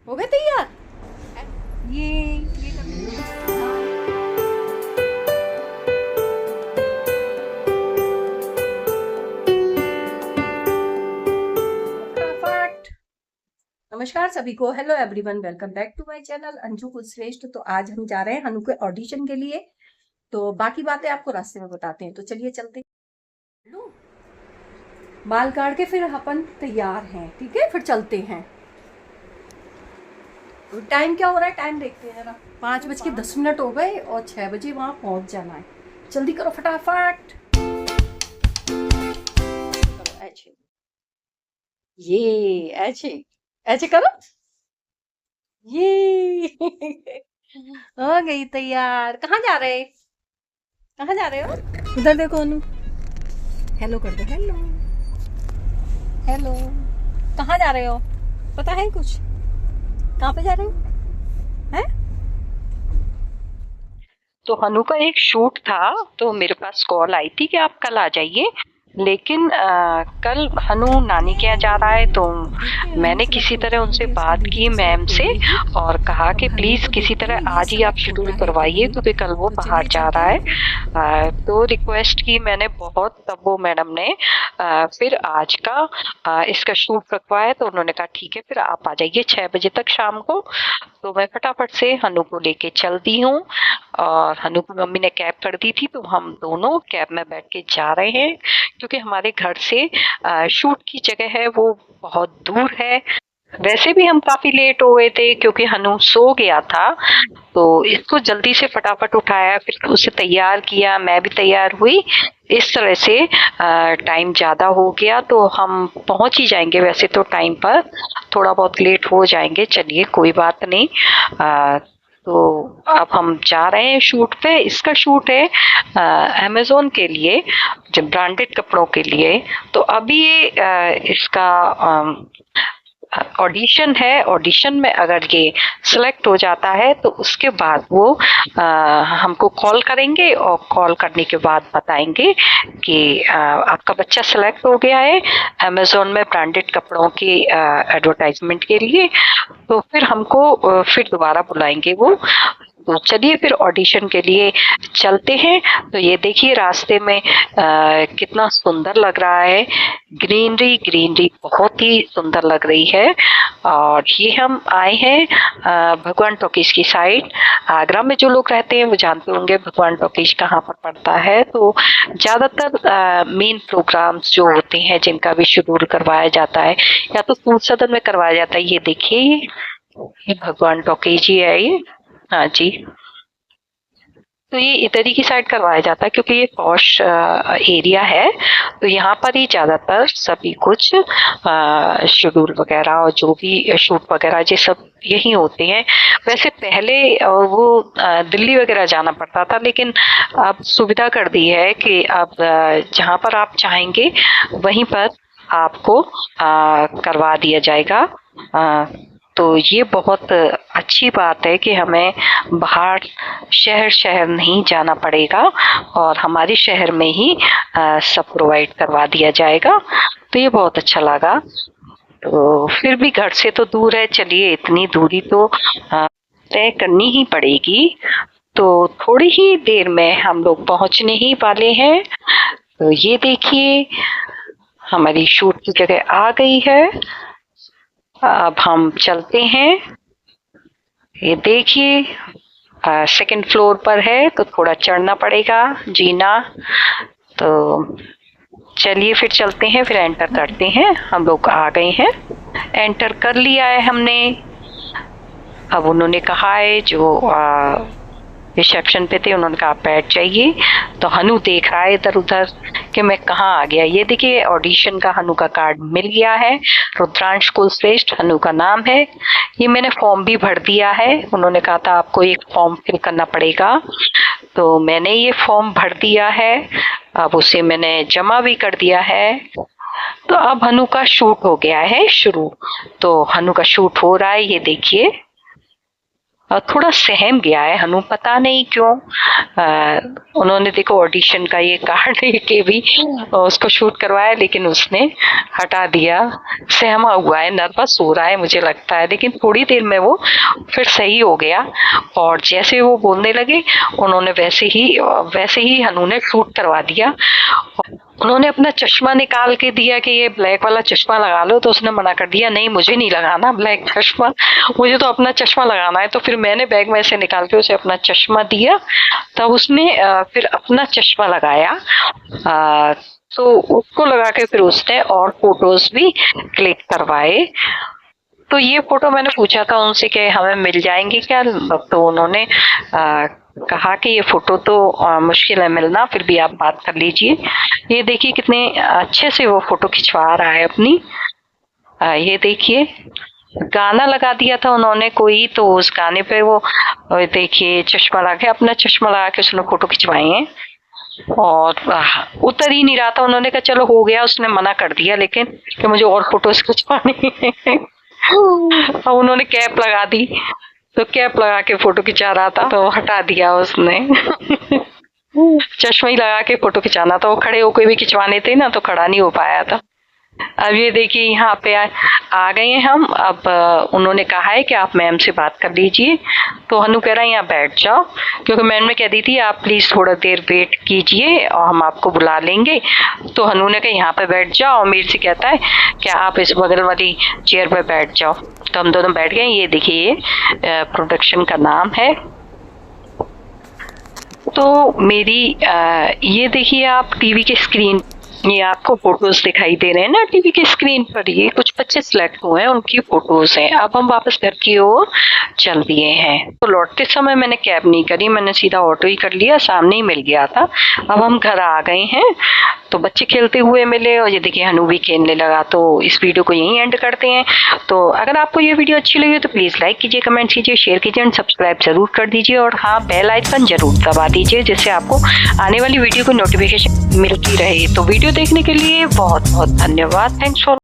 हो गए तैयार। ये फटाफट। नमस्कार सभी को, hello everyone, welcome back to my channel Anju Kulshreshtha. तो आज हम जा रहे हैं हनु के ऑडिशन के लिए। तो बाकी बातें आपको रास्ते में बताते हैं, तो चलिए चलते हैं। लो, बाल काट के फिर अपन तैयार हैं, ठीक है, फिर चलते हैं। तो टाइम क्या हो रहा है, टाइम देखते हैं जरा। 5:10 हो गए और 6 बजे वहां पहुंच जाना है। जल्दी करो फटाफट। करो ऐसे, ये ऐसे ऐसे करो, ये हो गई तैयार। कहाँ जा रहे, कहाँ जा रहे हो? उधर देखो अनु, हेलो कर दो, हेलो हेलो। कहाँ जा रहे हो, पता है कुछ? कहाँ पे जा रहे हो हैं? तो हनु का एक शूट था, तो मेरे पास कॉल आई थी कि आप कल आ जाइए। लेकिन कल हनु नानी के यहाँ जा रहा है, तो मैंने किसी तरह उनसे बात की मैम से और कहा कि प्लीज किसी तरह आज ही आप शेड्यूल करवाइए, क्योंकि कल वो बाहर जा रहा है। तो रिक्वेस्ट की मैंने बहुत, तब वो मैडम ने फिर आज का इसका शूट रखवाया। तो उन्होंने कहा ठीक है, फिर आप आ जाइए 6 बजे तक शाम को। तो मैं फटाफट से हनु को लेके चलती हूँ, और हनु की मम्मी ने कैब कर दी थी, तो हम दोनों कैब में बैठ के जा रहे हैं, क्योंकि हमारे घर से शूट की जगह है वो बहुत दूर है। वैसे भी हम काफी लेट हो गए थे, क्योंकि हनु सो गया था। तो इसको जल्दी से फटाफट उठाया, फिर उसे तैयार किया, मैं भी तैयार हुई। इस तरह से टाइम ज्यादा हो गया, तो हम पहुंच ही जाएंगे वैसे तो टाइम पर, थोड़ा बहुत लेट हो जाएंगे, चलिए कोई बात नहीं। तो अब हम जा रहे हैं शूट पे। इसका शूट है अमेज़न के लिए, जो ब्रांडेड कपड़ों के लिए। तो अभी ये इसका ऑडिशन है। ऑडिशन में अगर ये सिलेक्ट हो जाता है, तो उसके बाद वो हमको कॉल करेंगे, और कॉल करने के बाद बताएंगे कि आपका बच्चा सिलेक्ट हो गया है अमेज़न में ब्रांडेड कपड़ों की एडवर्टाइजमेंट के लिए। तो फिर हमको फिर दोबारा बुलाएंगे वो। तो चलिए फिर ऑडिशन के लिए चलते हैं। तो ये देखिए रास्ते में कितना सुंदर लग रहा है, ग्रीनरी ग्रीनरी बहुत ही सुंदर लग रही है। और ये हम आए हैं भगवान टॉकीज की साइड। आगरा में जो लोग रहते हैं वो जानते होंगे भगवान टॉकीज कहाँ पर पड़ता है। तो ज्यादातर मेन प्रोग्राम्स जो होते हैं जिनका भी शेड्यूल करवाया जाता है, या तो सूर सदन में करवाया जाता है। ये देखिए, ये भगवान टॉकीज ही है ये। हाँ जी। तो ये इधर ही की साइड करवाया जाता है, क्योंकि ये पॉश एरिया है। तो यहाँ पर ही ज्यादातर सभी कुछ शेड्यूल वगैरह और जो भी शूट वगैरह ये सब यही होते हैं। वैसे पहले वो दिल्ली वगैरह जाना पड़ता था, लेकिन अब सुविधा कर दी है कि अब जहाँ पर आप चाहेंगे वहीं पर आपको करवा दिया जाएगा। तो ये बहुत अच्छी बात है कि हमें बाहर शहर शहर नहीं जाना पड़ेगा, और हमारे शहर में ही सब प्रोवाइड करवा दिया जाएगा। तो ये बहुत अच्छा लगा। तो फिर भी घर से तो दूर है, चलिए इतनी दूरी तो तय करनी ही पड़ेगी। तो थोड़ी ही देर में हम लोग पहुंचने ही वाले हैं। तो ये देखिए हमारी शूट की जगह आ गई है। अब हम चलते हैं। ये देखिए सेकंड फ्लोर पर है, तो थोड़ा चढ़ना पड़ेगा, जीना। तो चलिए फिर चलते हैं, फिर एंटर करते हैं। हम लोग आ गए हैं, एंटर कर लिया है हमने। अब उन्होंने कहा है जो रिसेप्शन पे थे, उन्होंने कहा आप बैठ जाइए। तो हनु देख रहा है इधर उधर कि मैं कहाँ आ गया। ये देखिए ऑडिशन का हनु का कार्ड मिल गया है, रुद्रांश कुलश्रेष्ठ हनु का नाम है। ये मैंने फॉर्म भी भर दिया है, उन्होंने कहा था आपको एक फॉर्म फिल करना पड़ेगा। तो मैंने ये फॉर्म भर दिया है, अब उसे मैंने जमा भी कर दिया है। तो अब हनु का शूट हो गया है शुरू। तो हनु का शूट हो रहा है, ये देखिए। थोड़ा सहम गया है हनु, पता नहीं क्यों। उन्होंने देखो ऑडिशन का ये कार्ड लेके भी उसको शूट करवाया, लेकिन उसने हटा दिया। सहमा हुआ है, नर्वस हो रहा है मुझे लगता है, लेकिन थोड़ी देर में वो फिर सही हो गया। और जैसे वो बोलने लगे उन्होंने वैसे ही हनु ने शूट करवा दिया। उन्होंने अपना चश्मा निकाल के दिया कि ये ब्लैक वाला चश्मा लगा लो, तो उसने मना कर दिया, नहीं मुझे नहीं लगाना ब्लैक चश्मा, मुझे तो अपना चश्मा लगाना है। तो फिर मैंने बैग में से निकाल के उसे अपना चश्मा दिया, तब उसने फिर अपना चश्मा लगाया। तो उसको लगा के फिर उसने और फोटोज भी क्लिक करवाए। तो ये फोटो मैंने पूछा था उनसे कि हमें मिल जाएंगे क्या, तो उन्होंने कहा कि ये फोटो तो मुश्किल है मिलना, फिर भी आप बात कर लीजिए। ये देखिए कितने अच्छे से वो फोटो खिंचवा रहा है अपनी। ये देखिए गाना लगा दिया था उन्होंने कोई, तो उस गाने पे वो देखिए चश्मा लगा के, अपना चश्मा लगा के उसने फोटो खिंचवाई है। और उतर ही नहीं रहा था, उन्होंने कहा चलो हो गया, उसने मना कर दिया लेकिन कि मुझे और फोटोज खिंचवानी है। और उन्होंने कैप लगा दी, तो कैप लगा के फोटो खिंचा रहा था, तो हटा दिया उसने। चश्मा ही लगा के फोटो खिंचाना था, वो खड़े होकर भी खिंचवाने थे ना, तो खड़ा नहीं हो पाया था। अब ये देखिए यहाँ पे आ गए हैं हम। अब उन्होंने कहा है कि आप मैम से बात कर लीजिए, तो हनु कह रहा है यहाँ बैठ जाओ, क्योंकि मैम ने कह दी थी आप प्लीज थोड़ा देर वेट कीजिए और हम आपको बुला लेंगे। तो हनु ने कहा यहाँ पे बैठ जाओ, और मेरे से कहता है कि आप इस बगल वाली चेयर पे बैठ जाओ। तो हम दोनों बैठ गए। ये देखिए ये प्रोडक्शन का नाम है। तो मेरी ये देखिए आप टीवी के स्क्रीन, ये आपको फोटोज दिखाई दे रहे हैं ना टीवी के स्क्रीन पर, ये कुछ बच्चे सिलेक्ट हुए हैं, उनकी फोटोज हैं। अब हम वापस घर की ओर चल दिए हैं। तो लौटते समय मैंने कैब नहीं करी, मैंने सीधा ऑटो ही कर लिया, सामने ही मिल गया था। अब हम घर आ गए हैं, तो बच्चे खेलते हुए मिले और ये देखिए हनु भी खेलने लगा। तो इस वीडियो को यहीं एंड करते हैं। तो अगर आपको ये वीडियो अच्छी लगी तो प्लीज लाइक कीजिए, कमेंट कीजिए, शेयर कीजिए एंड सब्सक्राइब जरूर कर दीजिए। और हाँ, बेल आइकन जरूर दबा दीजिए, जिससे आपको आने वाली वीडियो को नोटिफिकेशन मिलती रहे। तो वीडियो देखने के लिए बहुत बहुत धन्यवाद। Thanks for